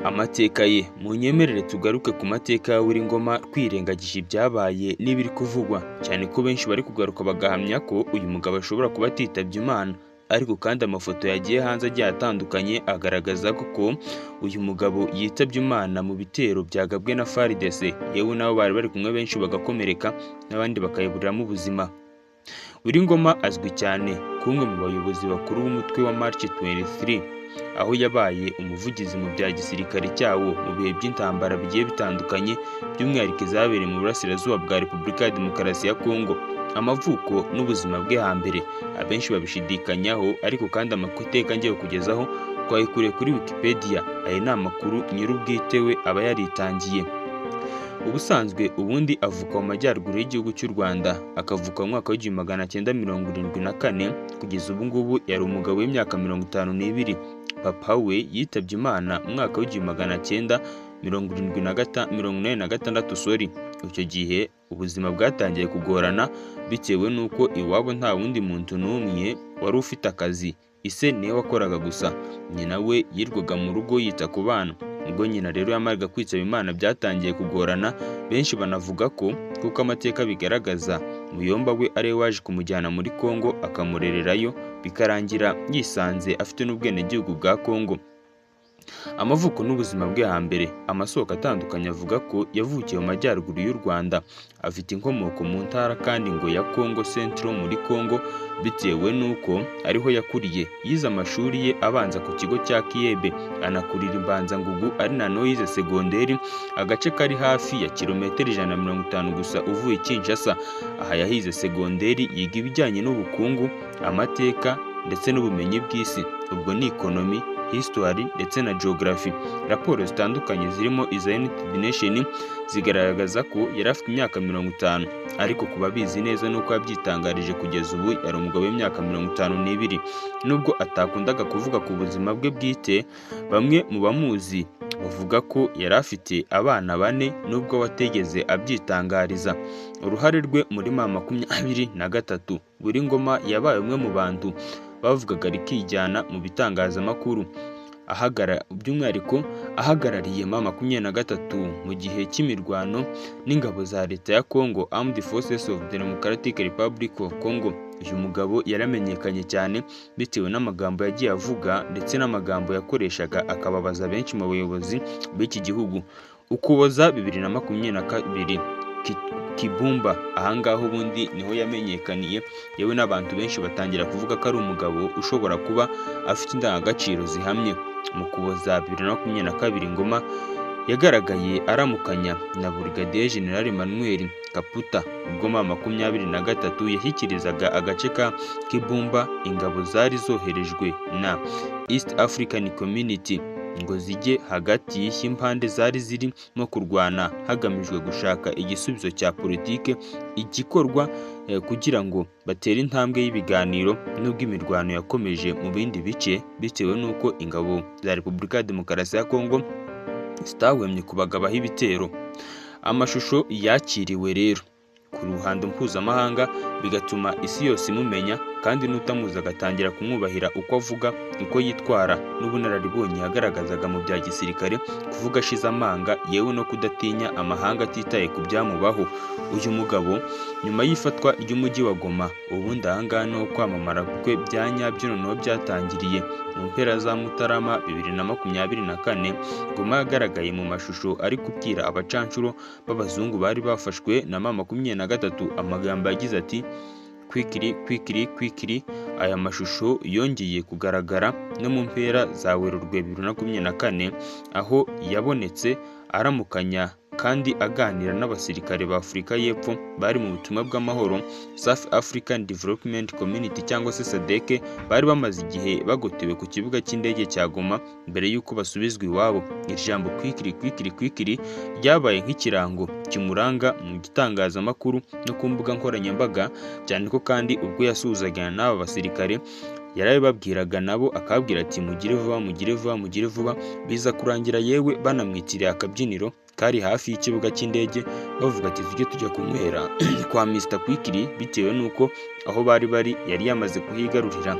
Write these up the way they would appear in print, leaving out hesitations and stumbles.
amateka ye. Munyemerere tugaruke ku mateka ya Ngoma twirengagije ibyabaye n'ibiri kuvugwa, cyane ko benshi bari kugaruka bagahamya ko uyu mugabo ashobora kuba atitabye Imana. Ariko kandi amafoto yagiye hanze agiye atandukanye agaragaza ko uyu mugabo yitabye Imana mu bitero byagabwe na FARDC, yewe nabo bari bari kumwe benshi bagakomereka n'abandi bakayiburiramo ubuzima. Ngoma azwi cyane kumwe mu bayobozi bakuru b'umutwe wa March 23, aho yabaye umuvugizi mu bya gisirikare cyawo mu bihe by'intambara bigiye bitandukanye, by'umwihariko zabereye mu burasirazuba bwa Repubulika ya Demokarasi ya Kongo. Amavuko n'ubuzima bwe hambere abenshi babishidikanyaho, ariko kandi amakuru ngiye kugezaho twayikuriye kuri Wikipedia. Aya ni amakuru nyir'ubwite we aba yaritangiye. Ubusanzwe ubundi avuka mu majyaruguru y'igihugu cy'u Rwanda, akavuka mu mwaka w'1974. Kugeza ubu ngubu yari umugabo w'imyaka 52. Papa we yitabye Imana mu mwaka w'1986. Icyo gihe ubuzima bwatangiye kugorana bitewe n'uko iwabo nta wundi muntu n'umwe wari ufite akazi. Ise niwe wakoraga gusa, nyina we yirwaga mu rugo yita ku bana. Ubwo nyina rero yamaraga kwitaba Imana byatangiye kugorana. Benshi banavuga ko kuko amateka bigaragaza muyomba we ari waje kumujyana muri Kongo akamurererayo, bikarangira yisanze afite n'ubwenegihugu bwa Kongo. Amavuko n'ubuzima bwe hambere, amasoko atandukanye avuga ko yavukiye mu majyaruguru y'u Rwanda, afite inkomoko mu ntara kandi ngo ya Kongo Central muri Kongo, bitewe n'uko ariho yakuriye. Yize amashuri ye abanza ku kigo cya Kiyebe, anakurira Imbanza-Ngugu, ari naho yize segonderi, agace kari hafi ya kilometero 150 gusa uvuye Kinshasa. Aha yahize segonderi, yiga ibijyanye n'ubukungu, amateka ndetse n'ubumenyi bw'isi, ubwo ni economy, history ndetse na geography. Raporo zitandukanye zirimo iza United Nation zigaragaza ko yari afite imyaka 50, ariko kuba bizi neza nuko yabyitangarije kugeza ubu yari umugabo w'imyaka 52. Nubwo atakundaga kuvuga ku buzima bwe bwite, bamwe mu bamuzi bavuga ko yari afite abana 4 nubwo wategeze abyitangariza. Uruhare rwe muri M23, Ngoma yabaye umwe mu bantu bavugaga rikijyana mu bitangazamakuru, by'umwihariko ahagarariye M23 mu gihe cy'imirwano n'ingabo za leta ya Congo, Armed Forces of the Democratic Republic of Congo. Uyu mugabo yaramenyekanye cyane bitewe n'amagambo yagiye avuga ndetse n'amagambo yakoreshaga akababaza benshi mu bayobozi b'iki gihugu. Ukuboza 2022 Kibumba, ahangaho ubundi niho yamenyekaniye, yewe n'abantu benshi batangira kuvuga ko ari umugabo ushobora kuba afite indangagaciro zihamye. Mu Kuboza 2022 Ngoma yagaragaye aramukanya na Brigadier General Emmanuel Kaputa, ubwo M23 yashyikirizaga agace ka Kibumba ingabo zari zoherejwe na East African Community ngo zijye hagati y'impande zari zirimo kurwana hagamijwe gushaka igisubizo cya politike, igikorwa kugira ngo batere intambwe y'ibiganiro n'ubwo imirwano yakomeje mu bindi bice, bitewe n'uko ingabo za Repubulika ya Demokarasi ya Kongo zitahwemye kubagabaho ibitero. Amashusho yakiriwe rero ku ruhando mpuzamahanga, bigatuma isi yose imumenya, kandi n'utamuzi agatangira kumwubahira uko avuga, uko yitwara, n'ubunararibonye yagaragazaga mu bya gisirikare, kuvuga ashize amanga, yewe no kudatinya amahanga atitaye ku byamubaho. Uyu mugabo nyuma y'ifatwa ry'umujyi wa Goma, ubundi ahangaha no kwamamara kwe bya nyabyo noneho byatangiriye mu mpera za Mutarama 2024. Ngoma yagaragaye mu mashusho ari kubwira abacanshuro b'abazungu bari bafashwe na M23 amagambo yagize ati kwikiri. Aya mashusho yongeye kugaragara no mu mpera za Werurwe 2024, aho yabonetse aramukanya kandi aganira n'abasirikare ba Afurika y'Epfo bari mu butumwa bw'amahoro, South African Development Community cyangwa se SADC, bari bamaze igihe bagotewe ku kibuga cy'indege cya Goma mbere y'uko basubizwa iwabo. Ijambo kwikiri ryabaye nk'ikirango kimuranga mu gitangazamakuru no ku mbuga nkoranyambaga, cyane ko kandi ubwo yasuzagana n'aba basirikare yarabibabwiraga nabo akabwira ati mugire vuba. Biza kurangira yewe banamwitiriye akabyiniro kari hafi y'ikibuga cy'indege, bavuga ati tujye tujya kunywera kwa Mr Kwikiri, bitewe n'uko aho bari yari yamaze kuhigarurira.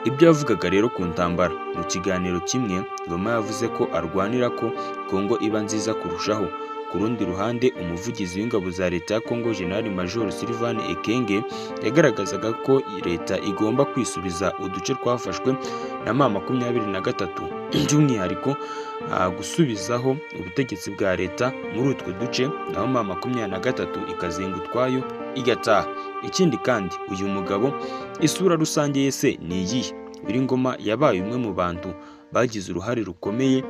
Ibyo yavugaga rero ku ntambara. Mu kiganiro kimwe, Ngoma yavuze ko arwanira ko Kongo iba nziza kurushaho. Ku rundi ruhande, umuvugizi w'ingabo za leta ya Kongo General Major Sylvain Ekenge yagaragazaga ko leta igomba kwisubiza uduce twafashwe na M23, by'umwihariko gusubizaho ubutegetsi bwa leta muri utwo duce, naho M23 ikazenga utwayo igataha. Ikindi kandi, uyu mugabo isura rusange yese ni iyihe? Ngoma yabaye umwe mu bantu bagize uruhare rukomeye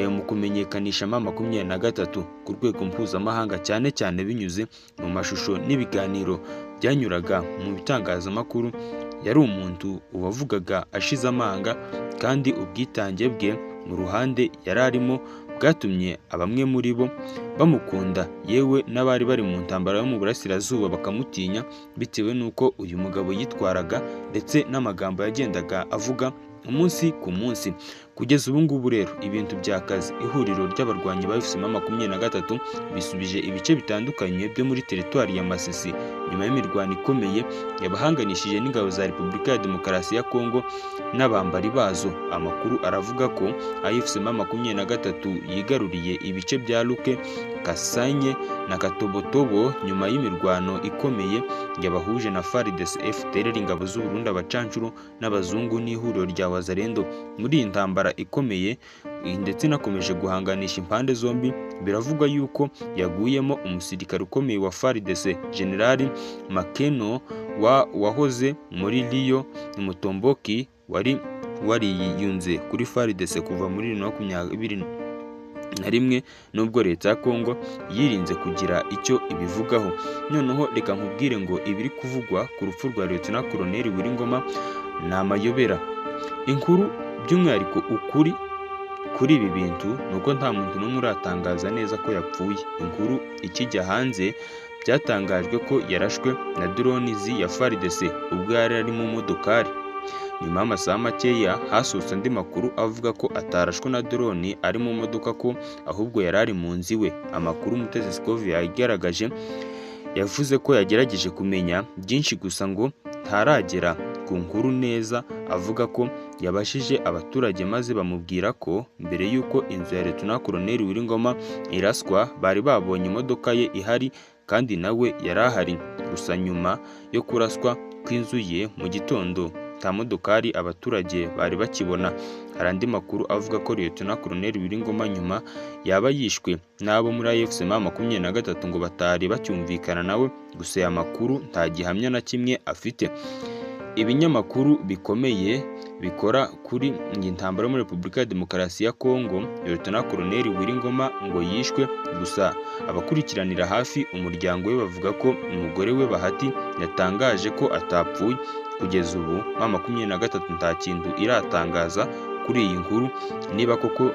mu kumenyekanisha M23 ku rwego mpuzamahanga, cyane cyane binyuze mu mashusho n'ibiganiro byanyuraga mu bitangazamakuru. Yari umuntu wavugaga ashize amanga, kandi ubwitange bwe mu ruhande yari arimo bwatumye bamwe muri bo bamukunda, yewe n'abari bari mu ntambara yo mu burasirazuba bakamutinya, bitewe n'uko uyu mugabo yitwaraga ndetse n'amagambo yagendaga avuga umunsi ku munsi. Kugeza ubu ngubu rero ibintu byakaze. Ihuriro ry'abarwanyi ba M23 bisubije ibice bitandukanye byo muri teritwari ya Masisi nyuma y'imirwano ikomeye yabahanganishije n'ingabo za Repubulika ya Demokarasi ya Kongo n'abambari bazo. Amakuru aravuga ko M23 yigaruriye ibice bya Luke, Kasanye na Katobotobo nyuma y'imirwano ikomeye yabahuje na FARDC, FDLR, ingabo z'u Burundi, abacancuro n'abazungu n'ihuriro rya Wazalendo. Muri iyi ntambara ikomeye ndetse nakomeje guhanganisha impande zombi, biravugwa yuko yaguyemo umusirikare ukomeye wa FARDC General Makeno wahoze muri Rio Mutomboki, wari wariyunze kuri FARDC kuva muri 2021, nubwo leta ya Kongo yirinze kugira icyo ibivugaho. Noneho reka nkubwire ngo ibiri kuvugwa ku rupfu rwa Lieutenant Colonel Ngoma ni amayobera. Inkuru by'umwihariko ukuri kuri ibi bintu nuko nta muntu n'umwe uratangaza neza ko yapfuye. Inkuru ikijya hanze byatangajwe ko yarashwe na drones ya FARDC ubwo yari ari mu modokari. Nyuma y'amasaha makeya hasohotse andi makuru avuga ko atarashwe na drone ari mu modoka, ko ahubwo yari ari mu nzu iwe. Amakuru Mutesi Scovia yagaragaje yavuze ko yagerageje kumenya byinshi, gusa ngo ntaragera ku nkuru neza. Avuga ko yabashije abaturage maze bamubwira ko mbere y'uko inzu ya Lieutenant Colonel Ngoma iraswa bari babonye imodoka ye ihari kandi nawe yari ahari. Gusa nyuma yo kuraswa kw'inzu ye mu gitondo nta modokari abaturage bari bakibona. Hari andi makuru avuga ko Lieutenant Colonel Ngoma nyuma yaba yishwe n'abo muri AFC M23 ngo batari bacyumvikana nawe, gusa aya makuru nta gihamya na kimwe afite. Ibinyamakuru bikomeye bikora kuri iyi ntambara muri Repubulika ya Demokarasi ya Kongo, Lieutenant Colonel Ngoma ngo yishwe, gusa abakurikiranira hafi umuryango we bavuga ko umugore we Bahati yatangaje ko atapfuye. Kugeza ubu M23 nta kintu iratangaza kuri iyi nkuru, niba koko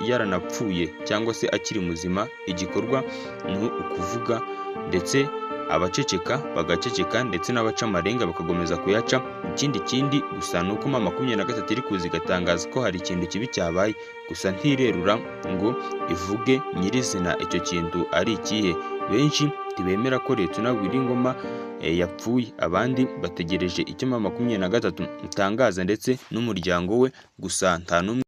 yaranapfuye cyangwa se akiri muzima. Igikorwa ni ukuvuga ndetse abaceceka bagaceceka, ndetse n'abaca amarenga bakagomeza kuyaca. Ikindi gusa ni uko M23 iri kuza igatangaza ko hari ikintu kibi cyabaye, gusa ntirerura ngo ivuge nyirizina icyo kintu ari ikihe. Benshi ntibemera ko Lieutenant Ngoma yapfuye, abandi bategereje icyo M23 itangaza ndetse n'umuryango we, gusa nta n'umwe